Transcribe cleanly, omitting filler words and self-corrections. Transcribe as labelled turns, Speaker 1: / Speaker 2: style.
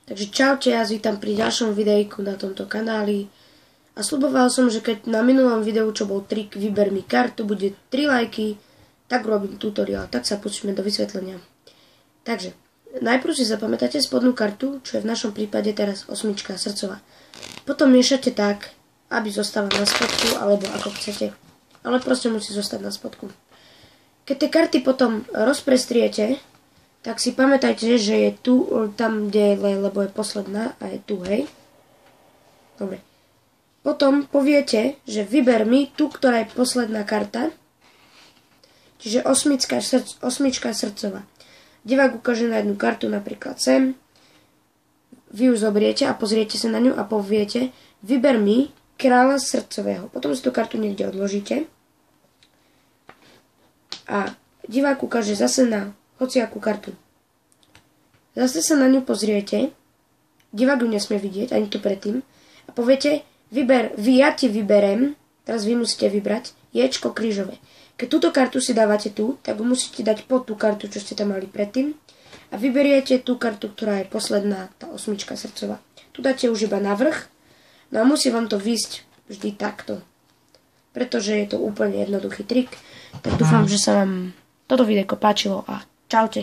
Speaker 1: Takže čaute, ja vás vítam pri ďalšom videjku na tomto kanáli. A sľuboval som, že keď na minulom videu, čo bol trik Vyber mi kartu, bude 3 lajky, tak robím tutoriál. Tak sa pustíme do vysvetlenia. Takže, najprv si zapamätáte spodnú kartu, čo je v našom prípade teraz 8 srdcová. Potom miešate tak, aby zostala na spodku, alebo ako chcete. Ale proste musí zostať na spodku. Keď tie karty potom rozprestriete, tak si pamätajte, že je tu, tam, kde je, lebo je posledná a je tu, hej. Dobre. Potom poviete, že vyber mi tú, ktorá je posledná karta. Čiže osmička srdcová. Divák ukáže na jednu kartu, napríklad sem. Vy ju zobriete a pozriete sa na ňu a poviete, vyber mi kráľa srdcového. Potom si tú kartu niekde odložíte. A divák ukáže zase na hociakú kartu. Zase sa na ňu pozriete, divák ju nesmie vidieť, ani tu predtým, a poviete, ja ti vyberem, teraz vy musíte vybrať, ječko krížové. Keď túto kartu si dávate tu, tak musíte dať pod tú kartu, čo ste tam mali predtým, a vyberiete tú kartu, ktorá je posledná, tá osmička srdcová. Tu dáte už iba na vrch, no a musí vám to výjsť vždy takto, pretože je to úplne jednoduchý trik. Tak dúfam, že sa vám toto videjko páčilo a čaute.